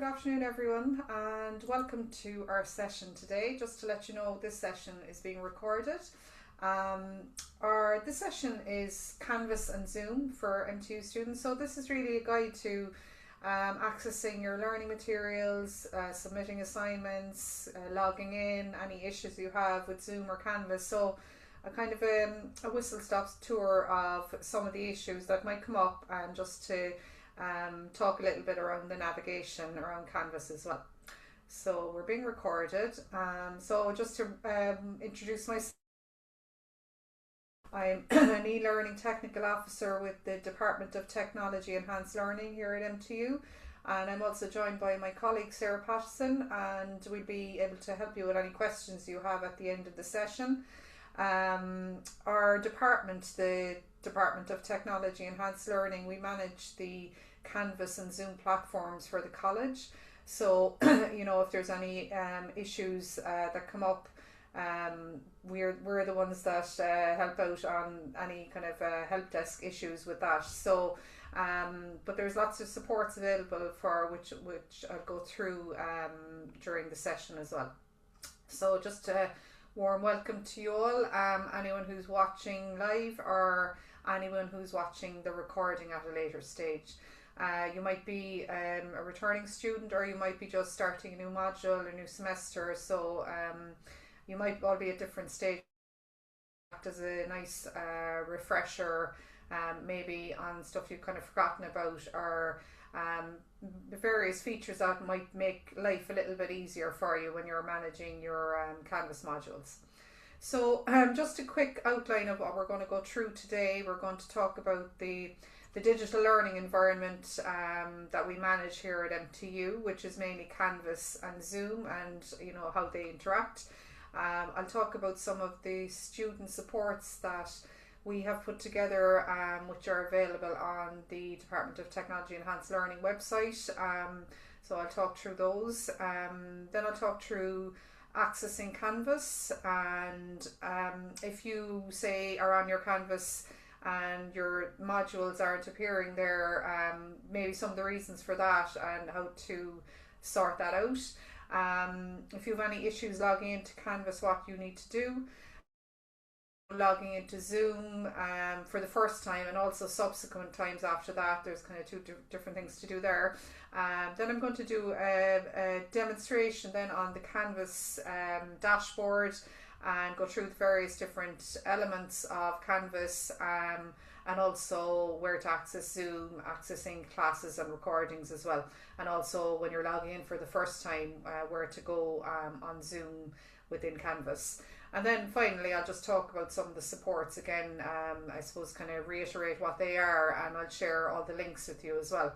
Good afternoon, everyone, and welcome to our session today. Just to let you know, this session is being recorded. This session is Canvas and Zoom for MTU students. So this is really a guide to accessing your learning materials, submitting assignments, logging in, any issues you have with Zoom or Canvas. So a kind of a whistle-stop tour of some of the issues that might come up, and just to talk a little bit around the navigation around Canvas as well. So we're being recorded. So just to introduce myself, I'm an e-learning technical officer with the Department of Technology Enhanced Learning here at MTU, and I'm also joined by my colleague Sarah Patterson, and we'll be able to help you with any questions you have at the end of the session. Our department, the Department of Technology Enhanced Learning, we manage the Canvas and Zoom platforms for the college. So if there's any issues that come up, we're the ones that help out on any kind of help desk issues with that. So but there's lots of supports available for which I'll go through during the session as well. So just a warm welcome to you all, anyone who's watching live or anyone who's watching the recording at a later stage. You might be a returning student, or you might be just starting a new module, a new semester, so you might all be at different stages. As a nice refresher, maybe on stuff you've kind of forgotten about, or the various features that might make life a little bit easier for you when you're managing your Canvas modules. So just a quick outline of what we're going to go through today. We're going to talk about the digital learning environment that we manage here at MTU, which is mainly Canvas and Zoom, and how they interact. I'll talk about some of the student supports that we have put together, which are available on the Department of Technology Enhanced Learning website. So I'll talk through those. Then I'll talk through accessing Canvas, and if you say are on your Canvas and your modules aren't appearing there, maybe some of the reasons for that and how to sort that out. If you have any issues logging into Canvas, what you need to do. Logging into Zoom for the first time, and also subsequent times after that. There's kind of two different things to do there. Then I'm going to do a demonstration then on the Canvas dashboard, and go through the various different elements of Canvas, and also where to access Zoom, accessing classes and recordings as well, and also when you're logging in for the first time, where to go on Zoom within Canvas. And then finally I'll just talk about some of the supports again, I suppose kind of reiterate what they are, and I'll share all the links with you as well.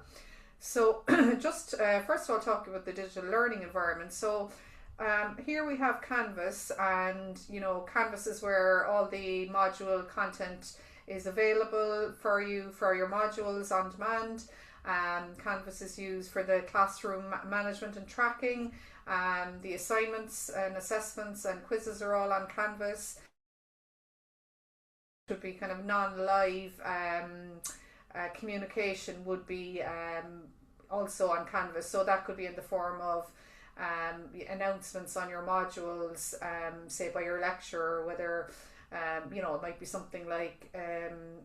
So just first of all, talk about the digital learning environment. So here we have Canvas, and Canvas is where all the module content is available for you for your modules on demand. Canvas is used for the classroom management and tracking. The assignments and assessments and quizzes are all on Canvas. It would be kind of non-live communication would be also on Canvas. So that could be in the form of announcements on your modules, say by your lecturer, whether it might be something like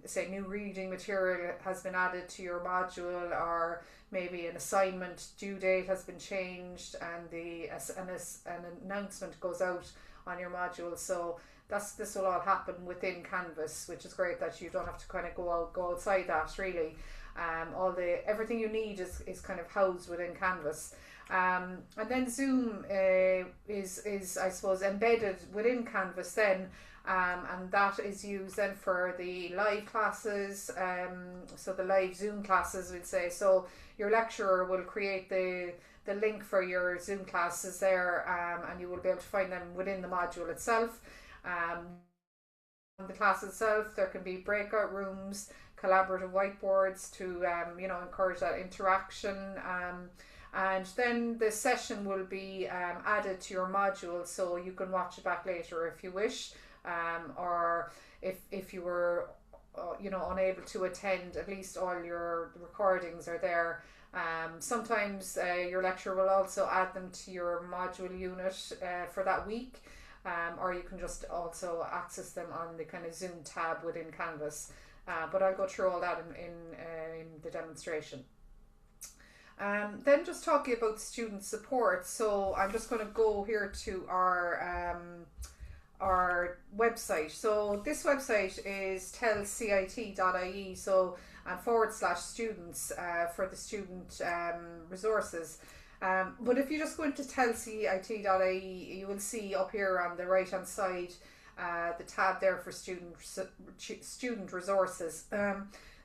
say new reading material has been added to your module, or maybe an assignment due date has been changed, and an announcement goes out on your module. So this will all happen within Canvas, which is great that you don't have to kind of go outside that really. Everything you need is kind of housed within Canvas. And then Zoom is I suppose embedded within Canvas then, and that is used then for the live classes, so the live Zoom classes we'll say. So your lecturer will create the link for your Zoom classes there, and you will be able to find them within the module itself. The class itself, there can be breakout rooms, collaborative whiteboards to encourage that interaction, and then the session will be added to your module, so you can watch it back later if you wish, or if you were unable to attend, at least all your recordings are there. Sometimes your lecturer will also add them to your module unit for that week, or you can just also access them on the kind of Zoom tab within Canvas. But I'll go through all that in the demonstration. Then just talking about student support. So I'm just going to go here to our website. So this website is tellcit.ie. So / students for the student resources. But if you just go into tellcit.ie, you will see up here on the right hand side the tab there for student resources.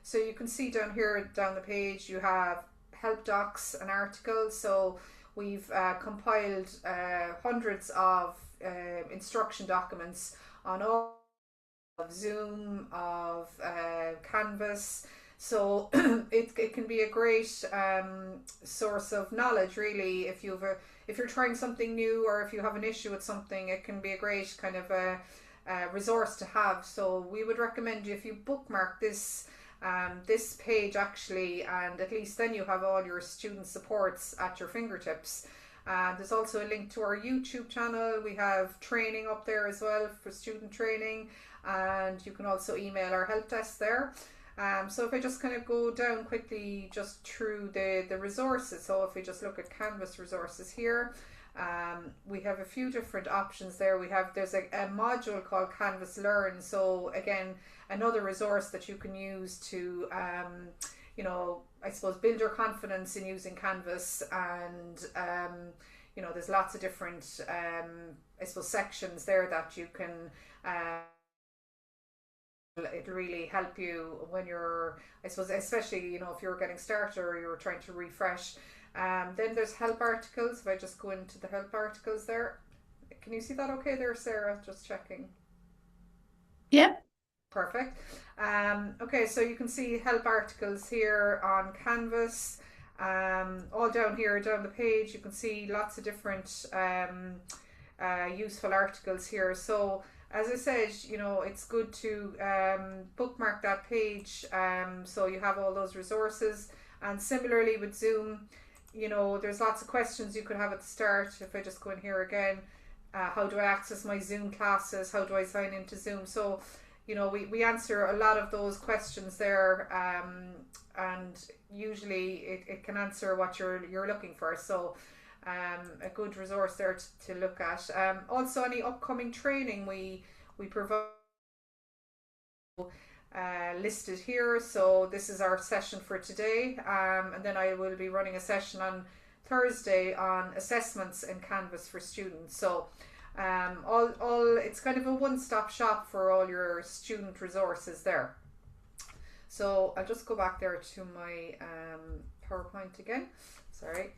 So you can see down here, down the page, you have help docs and articles. So we've compiled hundreds of instruction documents on all of Zoom, of Canvas. So it can be a great source of knowledge, really. If you're trying something new, or if you have an issue with something, it can be a great kind of a resource to have. So we would recommend you, if you bookmark this page actually, and at least then you have all your student supports at your fingertips. There's also a link to our YouTube channel. We have training up there as well for student training, and you can also email our help desk there. So if I just kind of go down quickly just through the resources. So if we just look at Canvas resources here, we have a few different options there. There's a module called Canvas Learn. So again, another resource that you can use to I suppose build your confidence in using Canvas. And there's lots of different I suppose sections there that you can it'll really help you when you're, I suppose, especially if you're getting started or you're trying to refresh. Then there's help articles. If I just go into the help articles there, can you see that okay there, Sarah? Just checking. Yeah. Perfect. Okay, so you can see help articles here on Canvas. All down here, down the page, you can see lots of different useful articles here. So as I said, it's good to bookmark that page, so you have all those resources. And similarly with Zoom, there's lots of questions you could have at the start. If I just go in here again, how do I access my Zoom classes? How do I sign into Zoom? So, we answer a lot of those questions there, and usually it can answer what you're looking for. So a good resource there to look at. Also, any upcoming training we provide listed here. So this is our session for today, and then I will be running a session on Thursday on assessments in Canvas for students. So all it's kind of a one-stop shop for all your student resources there. So I'll just go back there to my PowerPoint again. Sorry.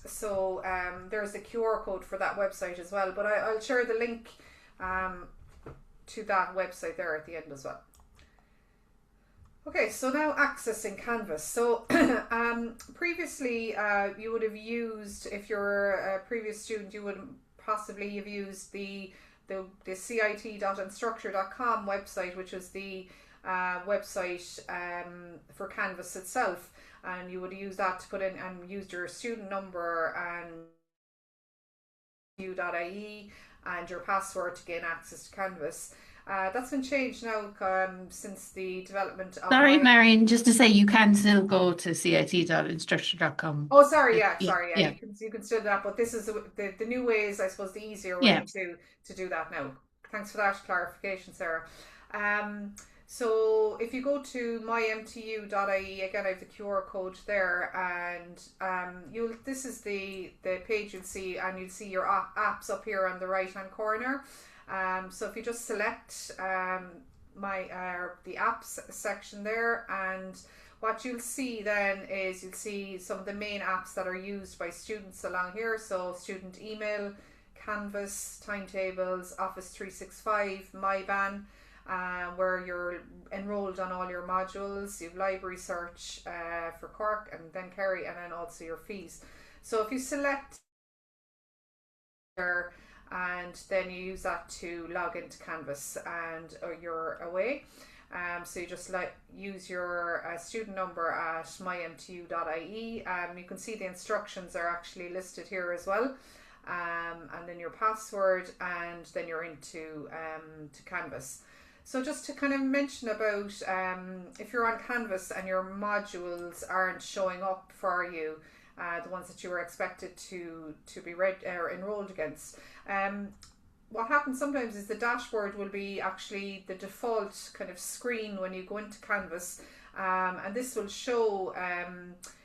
So there's a QR code for that website as well, but I'll share the link to that website there at the end as well. Okay, so now accessing Canvas. So previously you would have used, if you're a previous student, you would possibly have used the cit.instructure.com website, which was the website for Canvas itself. And you would use that to put in and use your student number and MTU.ie and your password to gain access to Canvas. That's been changed now since the development of. Sorry, Marion, just to say you can still go to cit.instructure.com. Oh, sorry, yeah. Yeah. You can still do that, but this is the new way is, I suppose, the easier way to do that now. Thanks for that clarification, Sarah. So if you go to mymtu.ie, again I have the QR code there, and this is the page you'll see, and you'll see your apps up here on the right hand corner. So if you just select the apps section there, and what you'll see then is you'll see some of the main apps that are used by students along here. So student email, Canvas, timetables, Office 365, MyBan, where you're enrolled on all your modules. You have library search for Cork and then Kerry, and then also your fees. So if you select there, and then you use that to log into Canvas and you're away. So you just use your student number at mymtu.ie. You can see the instructions are actually listed here as well. And then your password, and then you're into to Canvas. So just to kind of mention about if you're on Canvas and your modules aren't showing up for you, the ones that you were expected to be read or enrolled against. What happens sometimes is the dashboard will be actually the default kind of screen when you go into Canvas, and this will show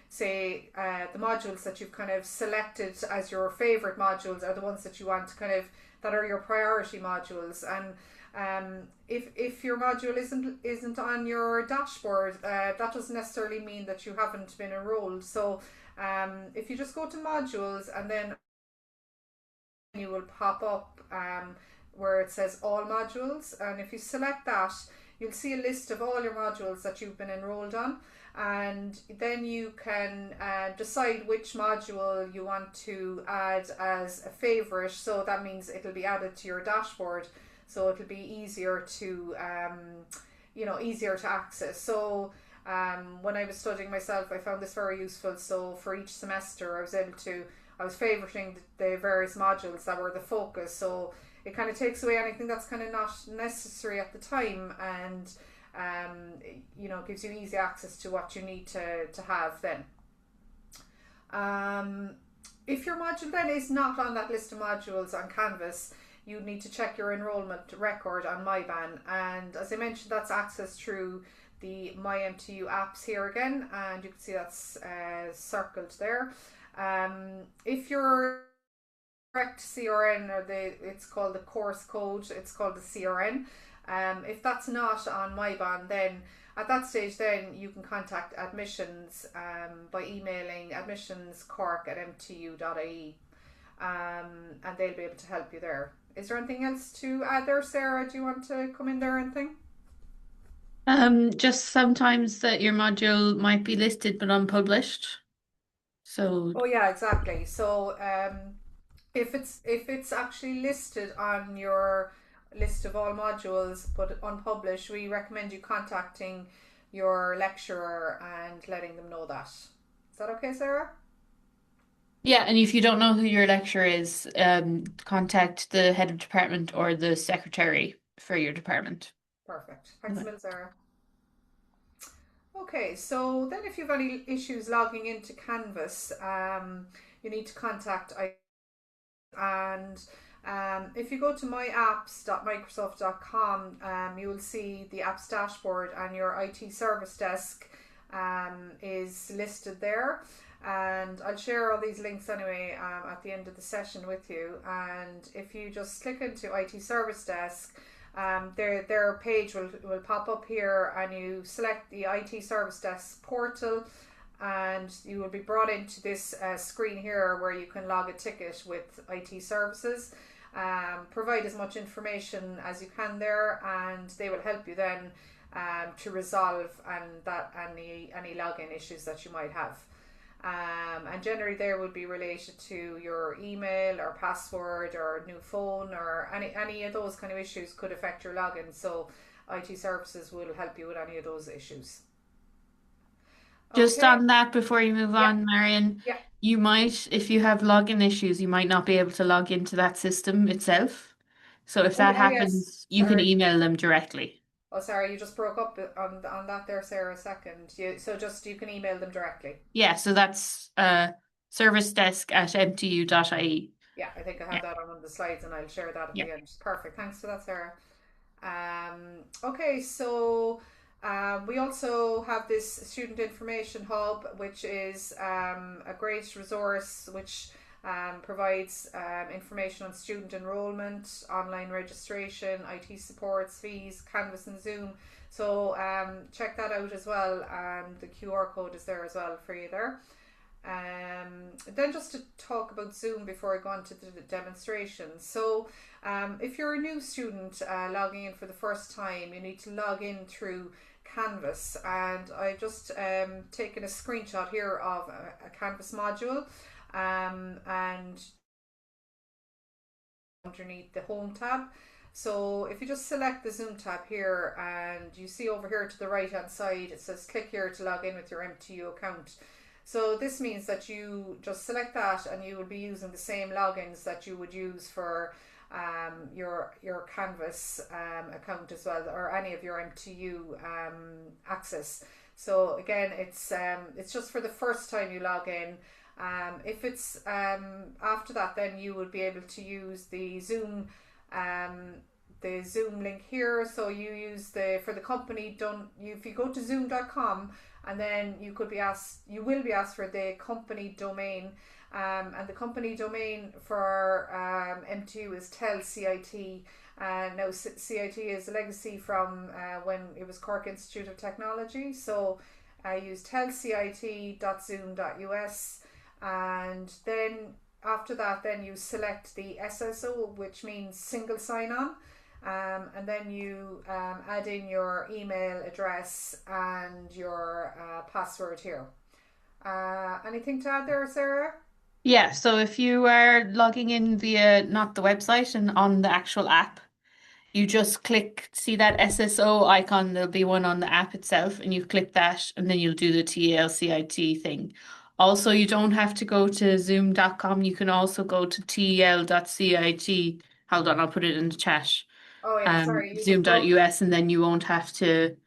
say the modules that you've kind of selected as your favorite modules are the ones that you want to kind of that are your priority modules. And if your module isn't on your dashboard, that doesn't necessarily mean that you haven't been enrolled. So if you just go to modules, and then you will pop up where it says all modules, and if you select that, you'll see a list of all your modules that you've been enrolled on, and then you can decide which module you want to add as a favorite. So that means it'll be added to your dashboard, so it'll be easier to easier to access. So when I was studying myself, I found this very useful. So for each semester, I was favoriting the various modules that were the focus. So it kind of takes away anything that's kind of not necessary at the time, and gives you easy access to what you need to have then. If your module then is not on that list of modules on Canvas, you need to check your enrolment record on MyBan, and as I mentioned, that's accessed through the MyMTU apps here again, and you can see that's circled there. If your correct CRN, or it's called the course code, it's called the CRN. If that's not on MyBan, then at that stage, then you can contact admissions by emailing admissionscork@mtu.ie, and they'll be able to help you there. Is there anything else to add there, Sarah? Do you want to come in there or anything? Just sometimes that your module might be listed but unpublished. So Oh yeah, exactly. So if it's actually listed on your list of all modules but unpublished, we recommend you contacting your lecturer and letting them know that. Is that okay, Sarah? yeah, and if you don't know who your lecturer is, contact the head of department or the secretary for your department. Perfect. Thanks a million, Sarah. Okay, so then if you have any issues logging into Canvas, you need to contact and if you go to myapps.microsoft.com, you will see the apps dashboard, and your IT service desk is listed there. And I'll share all these links anyway at the end of the session with you. And if you just click into IT service desk, their page will pop up here, and you select the IT service desk portal, and you will be brought into this screen here where you can log a ticket with IT services. Provide as much information as you can there, and they will help you then to resolve any login issues that you might have. And generally they would be related to your email or password or new phone, or any of those kind of issues could affect your login. So IT services will help you with any of those issues. just Okay. on that, before you move Yeah. on, Marion, Yeah. you might, if you have login issues, you might not be able to log into that system itself. So if that Oh yes. happens, you can Sorry. email them directly. Oh, sorry. You just broke up on that there, Sarah. A second. You can email them directly. Yeah, so that's servicedesk@mtu.ie. Yeah, I think I Yeah, have that on one of the slides, and I'll share that at yeah. the end. Perfect. Thanks for that, Sarah. Okay, so we also have this student information hub, which is a great resource which provides information on student enrollment, online registration, IT supports, fees, Canvas, and Zoom. So check that out as well, and the QR code is there as well for you there. Then just to talk about Zoom before I go on to the demonstration. So if you're a new student logging in for the first time, you need to log in through Canvas, and I've just taken a screenshot here of a Canvas module, and underneath the home tab. So if you just select the Zoom tab here, and you see over here to the right hand side it says click here to log in with your MTU account. So this means that you just select that and you will be using the same logins that you would use for your Canvas account as well, or any of your MTU access. So again, it's just for the first time you log in. If it's after that, then you would be able to use the Zoom link here. So you use for the company. If you go to zoom.com, and then you will be asked for the company domain. And the company domain for MTU is tell CIT. Now CIT is a legacy from when it was Cork Institute of Technology. So I use tellcit.zoom.us, and then after that, then you select the SSO, which means single sign-on. And then you add in your email address and your password here. Anything to add there, Sarah? Yeah, so if you are logging in via not the website and on the actual app, you just click, see that SSO icon, there'll be one on the app itself, and you click that, and then you'll do the TLCIT thing. Also, you don't have to go to zoom.com, you can also go to tel.cit. Hold on, I'll put it in the chat. Oh yeah, sorry, you just broke. Zoom.us, and then you won't have to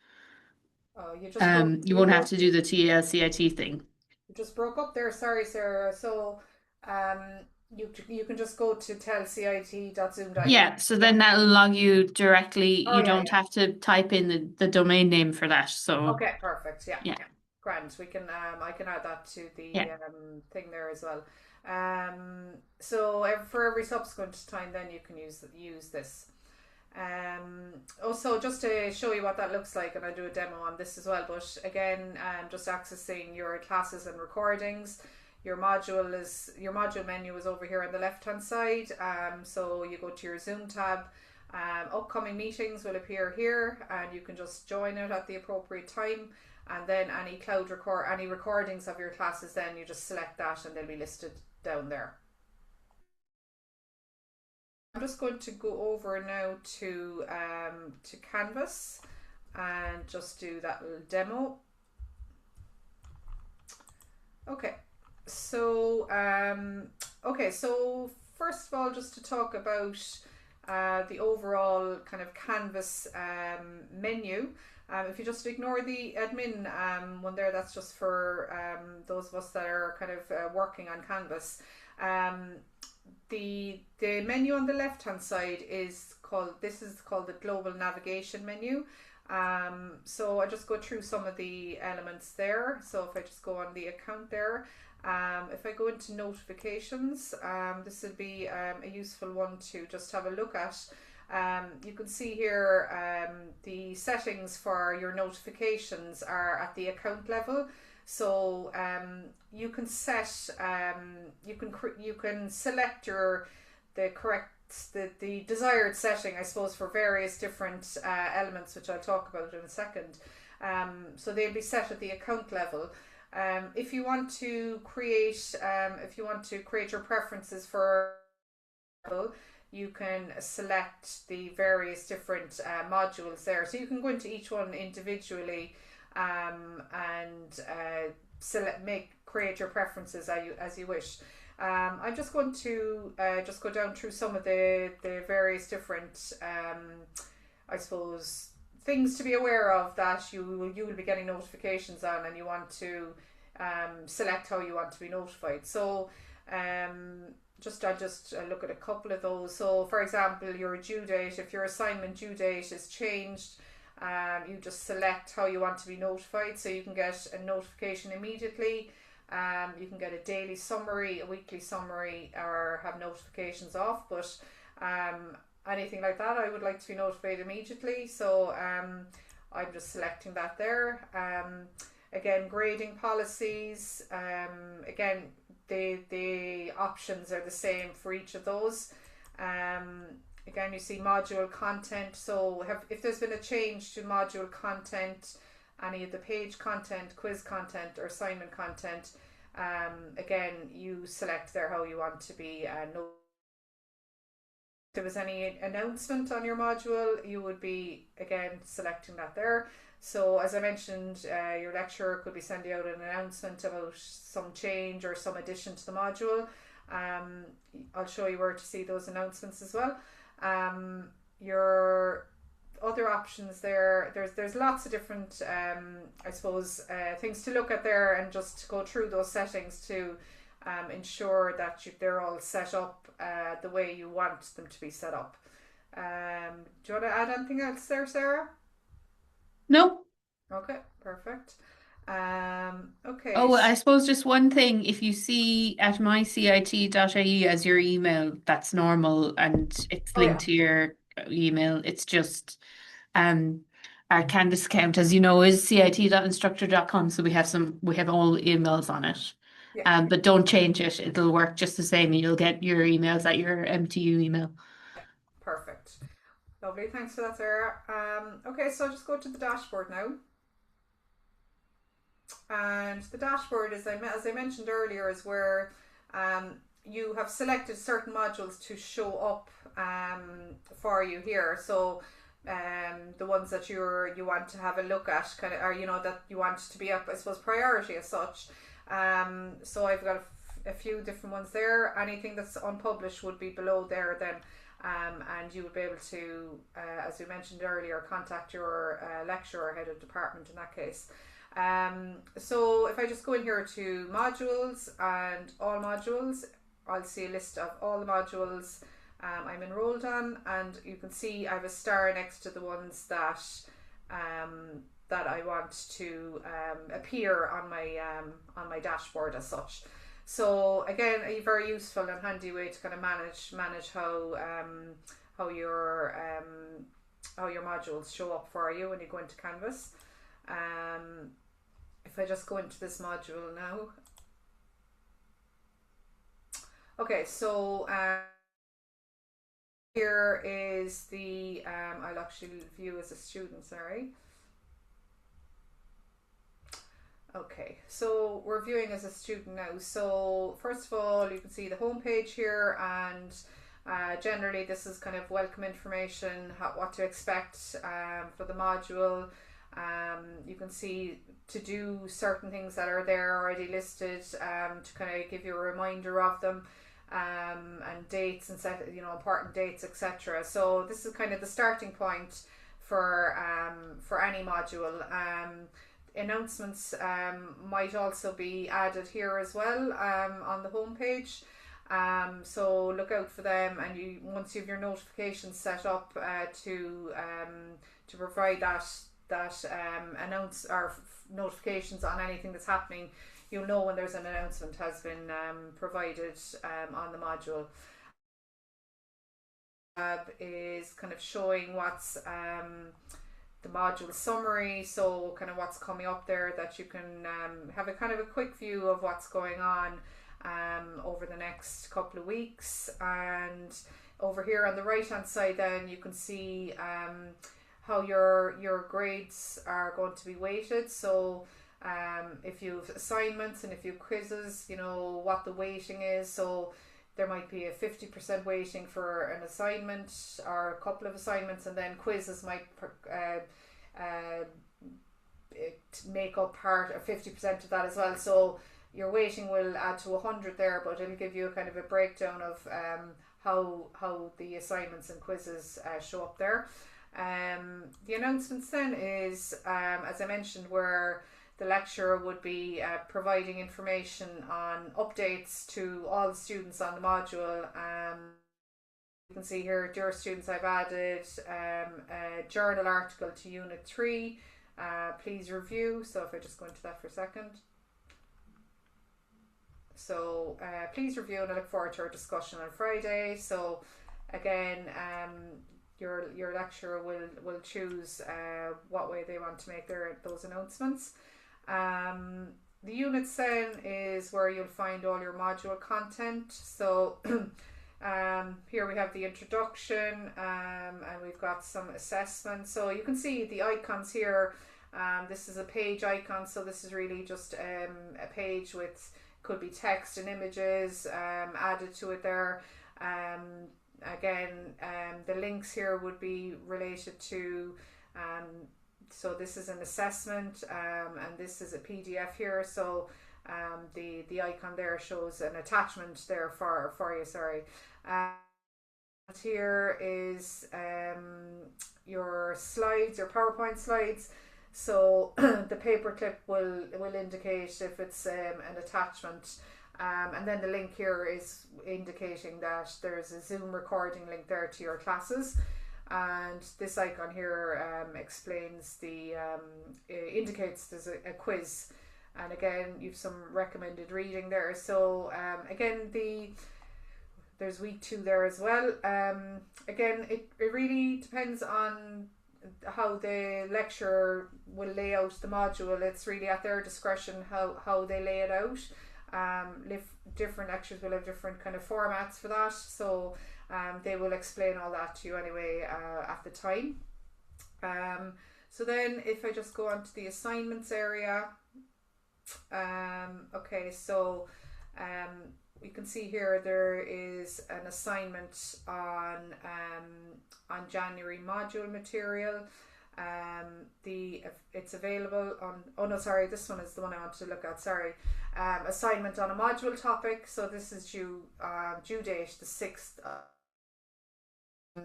Oh, you just broke. you won't have to do the TLCIT thing. You just broke up there. Sorry, Sarah. So, um, you can just go to tellcit.zoom.us. Yeah, so Yeah. then that'll log you directly. Oh You yeah, don't yeah. have to type in the domain name for that. So Okay, perfect. Yeah, yeah, yeah. Grand. We can I can add that to the yeah. thing there as well. So for every subsequent time, then you can use this. Also, just to show you what that looks like, and I do a demo on this as well. But again, just accessing your classes and recordings. Your module menu is over here on the left hand side. So you go to your Zoom tab. Upcoming meetings will appear here, and you can just join it at the appropriate time. And then any recordings of your classes, then you just select that, and they'll be listed down there. I'm just going to go over now to Canvas and just do that little demo. Okay, so so first of all, just to talk about the overall kind of Canvas menu. If you just ignore the admin one there, that's just for those of us that are kind of working on Canvas. The menu on the left hand side is called the global navigation menu. So I just go through some of the elements there. So if I just go on the account there, if I go into notifications, this would be a useful one to just have a look at. You can see here the settings for your notifications are at the account level. So you can set you can select the desired setting, I suppose, for various different elements, which I'll talk about in a second. So they'll be set at the account level. If you want to create your preferences for, you can select the various different modules there. So you can go into each one individually and create your preferences as you wish. I'm just going to just go down through some of the various different I suppose things to be aware of that you will be getting notifications on, and you want to select how you want to be notified. So I'll just look at a couple of those. So for example, your due date, if your assignment due date is changed, you just select how you want to be notified. So you can get a notification immediately. You can get a daily summary, a weekly summary, or have notifications off. But anything like that, I would like to be notified immediately. So I'm just selecting that there. Again, grading policies. Again, the options are the same for each of those. Again, you see module content. So if there's been a change to module content, any of the page content, quiz content, or assignment content, again, you select there how you want to be notified. there was any announcement on your module, you would be again selecting that there. So as I mentioned, your lecturer could be sending out an announcement about some change or some addition to the module. I'll show you where to see those announcements as well. Your other options there's lots of different I suppose things to look at there, and just go through those settings to ensure that they're all set up the way you want them to be set up. Do you want to add anything else there, Sarah? No. Okay, perfect. Oh, Okay. I suppose just one thing, if you see at mycit.ie as your email, that's normal and it's Oh linked yeah, to your email. It's just um our Canvas account, as you know, is cit.instructor.com. So we have all emails on it. yeah, But don't change it. It'll work just the same. You'll get your emails at your MTU email. perfect. Lovely, thanks for that, Sarah. Okay, so I'll just go to the dashboard now. And the dashboard, as I mentioned earlier, is where you have selected certain modules to show up for you here. So the ones that you want to have a look at, kind of, or that you want to be up, I suppose, priority as such. So I've got a few different ones there. Anything that's unpublished would be below there then. And you would be able to, as we mentioned earlier, contact your lecturer, head of department in that case. So if I just go in here to modules and all modules, I'll see a list of all the modules I'm enrolled on, and you can see I have a star next to the ones that I want to appear on my dashboard as such. So again, a very useful and handy way to kind of manage how your modules show up for you when you go into Canvas. If I just go into this module now. Okay, so here is the, I'll actually view as a student, sorry. Okay, so we're viewing as a student now. So first of all, you can see the home page here, and generally this is kind of welcome information, what to expect for the module. You can see to do certain things that are there already listed, to kind of give you a reminder of them, and dates and set, important dates, etc. So this is kind of the starting point for any module. Announcements might also be added here as well on the home page. So look out for them, and once you have your notifications set up to provide that announce or notifications on anything that's happening, you'll know when there's an announcement has been provided on the module. Is kind of showing what's the module summary, so kind of what's coming up there, that you can have a kind of a quick view of what's going on over the next couple of weeks. And over here on the right hand side then you can see how your grades are going to be weighted. So if you have assignments and if you have quizzes, what the weighting is. So there might be a 50% weighting for an assignment or a couple of assignments, and then quizzes might make up part of 50% of that as well. So your weighting will add to 100 there, but it'll give you a kind of a breakdown of how the assignments and quizzes show up there. The announcements then is, as I mentioned, where the lecturer would be providing information on updates to all the students on the module. You can see here, dear students, I've added a journal article to Unit 3. Please review. So if I just go into that for a second. So please review, and I look forward to our discussion on Friday. So again, your lecturer will choose what way they want to make those announcements. The units then is where you'll find all your module content. So here we have the introduction, and we've got some assessments. So you can see the icons here. This is a page icon, so this is really just a page with, could be text and images added to it there. Again, the links here would be related to, so this is an assessment, and this is a PDF here. So the icon there shows an attachment there for you. Sorry. Here is your slides, your PowerPoint slides. So the paperclip will indicate if it's an attachment. And then the link here is indicating that there's a Zoom recording link there to your classes. And this icon here explains indicates there's a quiz. And again, you've some recommended reading there. So again, there's week 2 there as well. Again, it really depends on how the lecturer will lay out the module. It's really at their discretion how they lay it out. Different lectures will have different kind of formats for that, so they will explain all that to you anyway at the time. So then if I just go on to the assignments area, okay, so you can see here there is an assignment on January module material. It's available on, oh no, sorry, this one is the one I wanted to look at, sorry. Assignment on a module topic. So this is due date the 6th.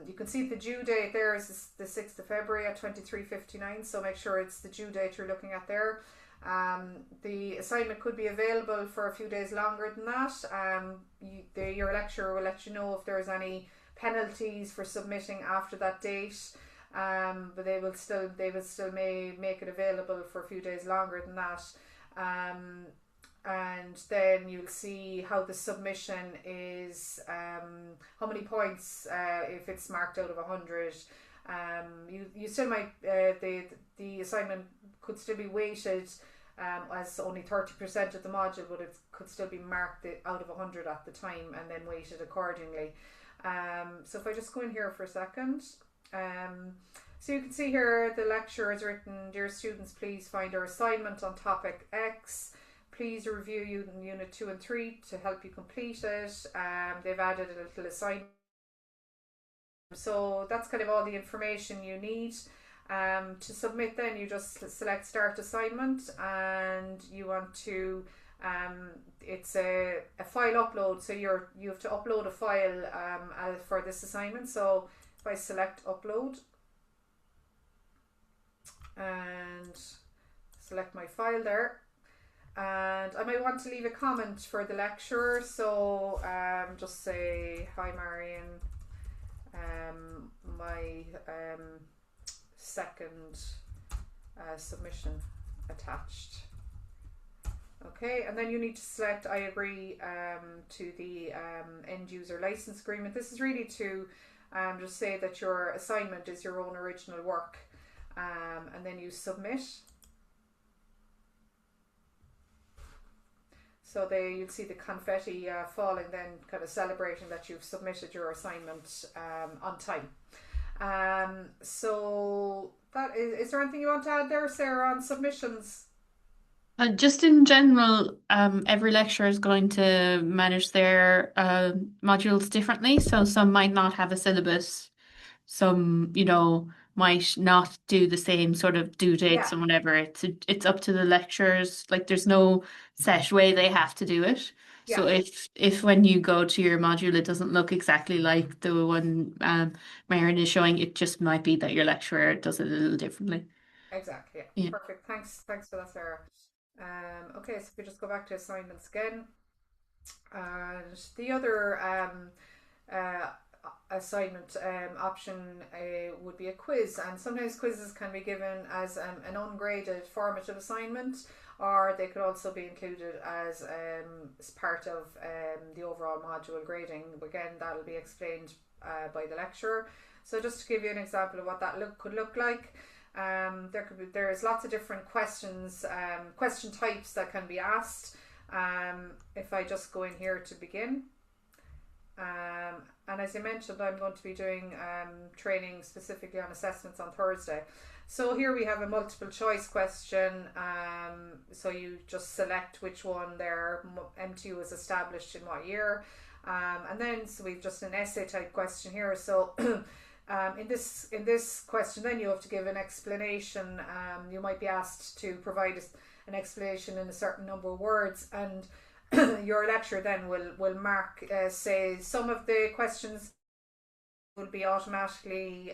You can see the due date there is the 6th of February at 23:59. So make sure it's the due date you're looking at there. The assignment could be available for a few days longer than that. Your lecturer will let you know if there's any penalties for submitting after that date. But they will still may make it available for a few days longer than that. And then you'll see how the submission is, how many points if it's marked out of 100. You still might the assignment could still be weighted as only 30% of the module, but it could still be marked out of 100 at the time and then weighted accordingly. So if I just go in here for a second. So you can see here the lecturer has written, dear students, please find your assignment on topic X. Please review unit 2 and 3 to help you complete it. They've added a little assignment. So that's kind of all the information you need. To submit, then you just select start assignment, and you want to it's a file upload, so you have to upload a file for this assignment. So if I select upload and select my file there, and I might want to leave a comment for the lecturer, so just say, hi Marion, my second submission attached. Okay, and then you need to select I agree to the end user license agreement. This is really to just say that your assignment is your own original work, and then you submit. So you'll see the confetti falling, then kind of celebrating that you've submitted your assignment on time. So that is there anything you want to add there, Sarah, on submissions? Just in general, every lecturer is going to manage their modules differently. So some might not have a syllabus. Some, might not do the same sort of due dates Yeah, and whatever. It's up to the lecturers. Like there's no set way they have to do it. yeah, So if when you go to your module it doesn't look exactly like the one Marion is showing, it just might be that your lecturer does it a little differently. exactly. Yeah. Yeah. Perfect. Thanks for that, Sarah. Okay, so if we just go back to assignments again, and the other uh, assignment option would be a quiz, and sometimes quizzes can be given as an ungraded formative assignment, or they could also be included as part of the overall module grading. Again, that'll be explained by the lecturer. So just to give you an example of what that could look like, there's lots of different questions, question types that can be asked. If I just go in here to begin, and as I mentioned, I'm going to be doing training specifically on assessments on Thursday. So here we have a multiple choice question. So you just select which one their MTU was established in what year. And then so we've just an essay type question here. So in this question, then you have to give an explanation. You might be asked to provide an explanation in a certain number of words, and your lecturer then will mark, say, some of the questions will be automatically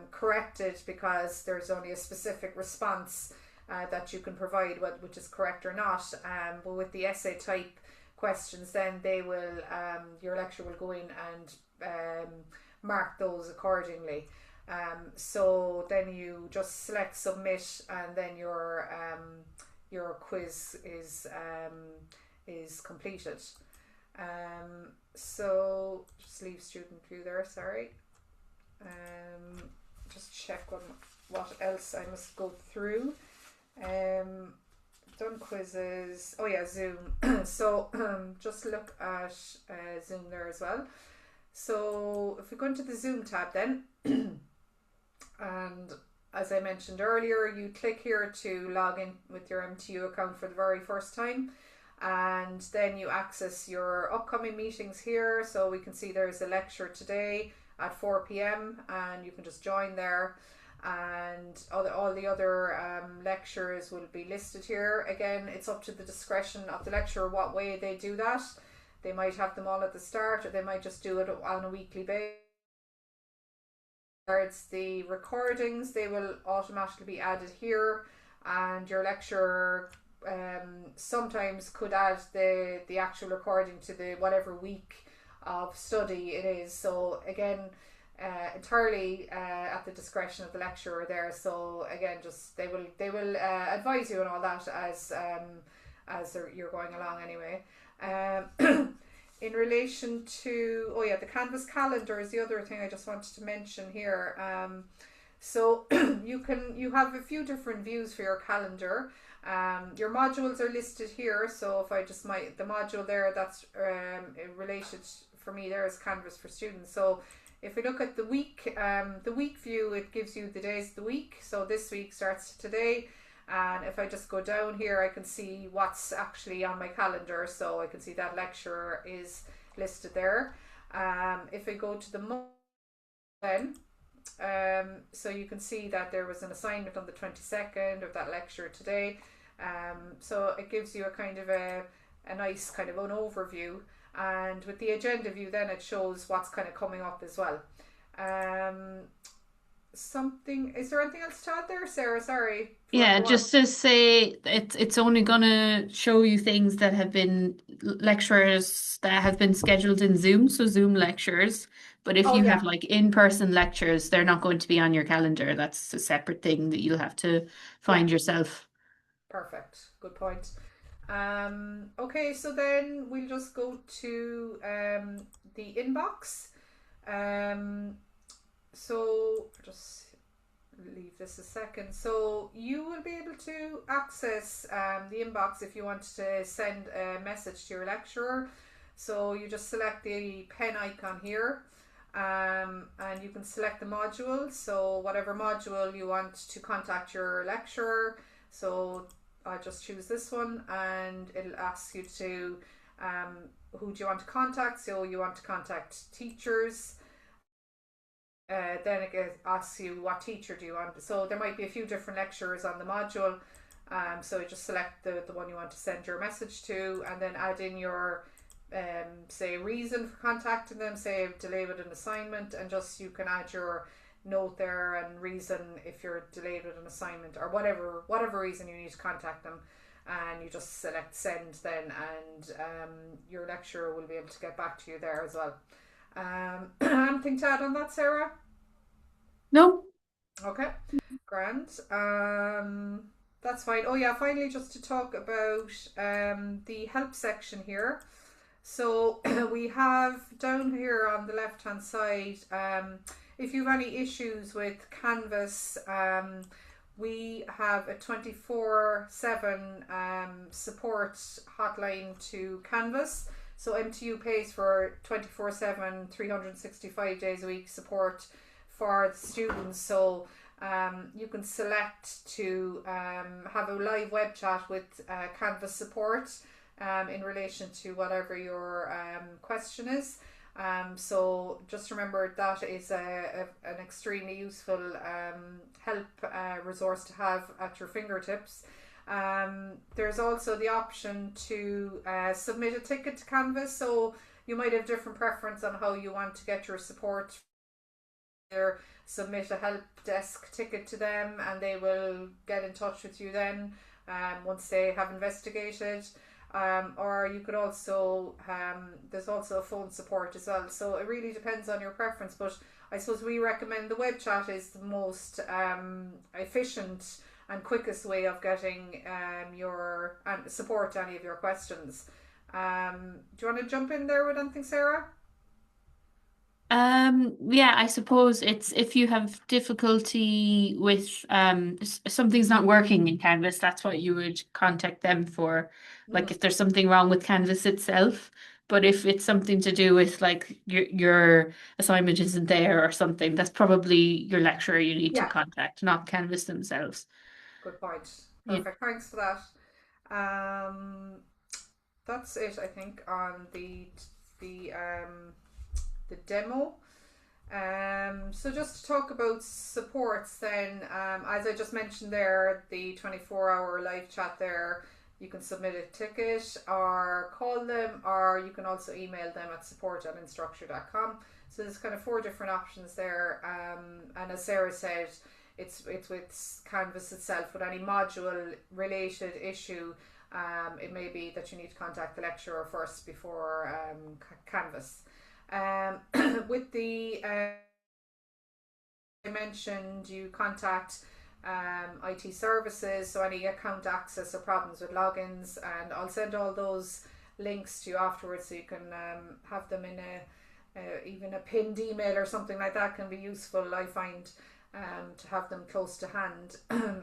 corrected because there's only a specific response that you can provide, which is correct or not. But with the essay type questions, then they will your lecturer will go in and mark those accordingly. So then you just select submit, and then your quiz is completed. So just leave student view there. Sorry. Just check what else I must go through. Done quizzes. Oh yeah, Zoom. So just look at Zoom there as well. So if we go into the Zoom tab then, and as I mentioned earlier, you click here to log in with your MTU account for the very first time, and then you access your upcoming meetings here. So we can see there's a lecture today at 4 p.m. and you can just join there, and all the other lectures will be listed here. Again, it's up to the discretion of the lecturer what way they do that. They might have them all at the start, or they might just do it on a weekly basis. The recordings, they will automatically be added here, and your lecturer sometimes could add the actual recording to the whatever week of study it is. So again, entirely at the discretion of the lecturer there. So again, just they will advise you and all that as you're going along anyway. In relation to the Canvas calendar is the other thing I just wanted to mention here. So you have a few different views for your calendar. Your modules are listed here. So if I just the module there that's related for me there is Canvas for Students. So if we look at the week view, it gives you the days of the week. So this week starts today. And if I just go down here, I can see what's actually on my calendar. So I can see that lecture is listed there. If I go to the month then, so you can see that there was an assignment on the 22nd of that lecture today. So it gives you a kind of a nice kind of an overview. And with the agenda view, then it shows what's kind of coming up as well. Is there anything else to add there, Sarah? Sorry. Yeah, just to say it's only gonna show you things that have been lectures that have been scheduled in Zoom, so Zoom lectures. But if Oh you yeah, have like in-person lectures, they're not going to be on your calendar. That's a separate thing that you'll have to yeah, find yourself. perfect. Good point. Okay, so then we'll just go to the inbox. So just leave this a second. So you will be able to access the inbox if you want to send a message to your lecturer. So you just select the pen icon here, and you can select the module. So whatever module you want to contact your lecturer. So I just choose this one, and it'll ask you to who do you want to contact. So you want to contact teachers. Then it asks you what teacher do you want. So there might be a few different lecturers on the module. So you just select the one you want to send your message to, and then add in your say reason for contacting them, say delay with an assignment, and just you can add your note there and reason if you're delayed with an assignment or whatever reason you need to contact them, and you just select send then, and your lecturer will be able to get back to you there as well. Anything to add on that, Sarah? No? Okay, grand. That's fine. Oh yeah, finally just to talk about the help section here. So we have down here on the left hand side, if you have any issues with Canvas, we have a 24/7 support hotline to Canvas. So MTU pays for 24/7, 365 days a week support for the students. So you can select to have a live web chat with Canvas support. in relation to whatever your question is. So just remember that is an extremely useful help resource to have at your fingertips. There's also the option to submit a ticket to Canvas. So you might have different preference on how you want to get your support. Either submit a help desk ticket to them and they will get in touch with you then once they have investigated. Or you could also, there's also a phone support as well. So it really depends on your preference. But I suppose we recommend the web chat is the most efficient and quickest way of getting your support to any of your questions. Do you want to jump in there with anything, Sarah? Yeah, I suppose it's if you have difficulty with something's not working in Canvas, that's what you would contact them for. Like Mm-hmm. if there's something wrong with Canvas itself. But if it's something to do with like your assignment isn't there or something, that's probably your lecturer you need to Yeah, contact, not Canvas themselves. good point. Yeah. Perfect. Thanks for that. Um, that's it, I think, on the the demo. So just to talk about supports then, as I just mentioned there, the 24-hour live chat there, you can submit a ticket or call them, or you can also email them at support@instructure.com. So there's kind of four different options there. And as Sarah said, it's with Canvas itself. With any module related issue, it may be that you need to contact the lecturer first before Canvas. With the I mentioned, you contact IT services, so any account access or problems with logins, and I'll send all those links to you afterwards so you can have them in even a pinned email or something like that can be useful. I find to have them close to hand.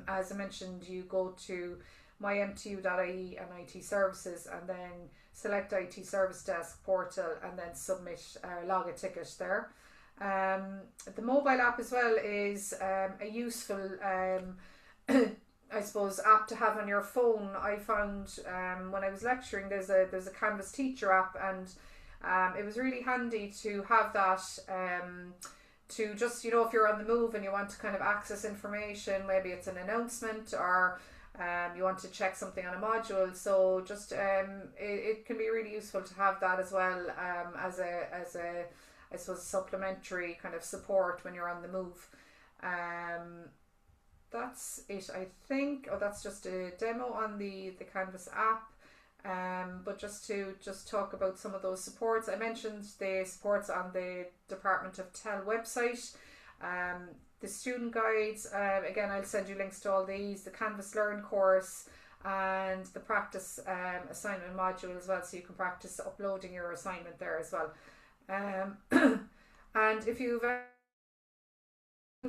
As I mentioned, you go to mymtu.ie and IT services and then select IT service desk portal and then submit log a ticket there. The mobile app as well is a useful I suppose app to have on your phone. I found when I was lecturing there's a Canvas teacher app, and it was really handy to have that to just, if you're on the move and you want to kind of access information, maybe it's an announcement or you want to check something on a module. So just it can be really useful to have that as well as a I suppose supplementary kind of support when you're on the move. That's it, I think. Oh, that's just a demo on the Canvas app. But just to talk about some of those supports, I mentioned the supports on the Department of Tel website. The student guides, again, I'll send you links to all these. The Canvas Learn course and the practice assignment module as well, so you can practice uploading your assignment there as well. And if you've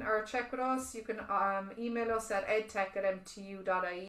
or check with us, you can email us at edtech@mtu.ie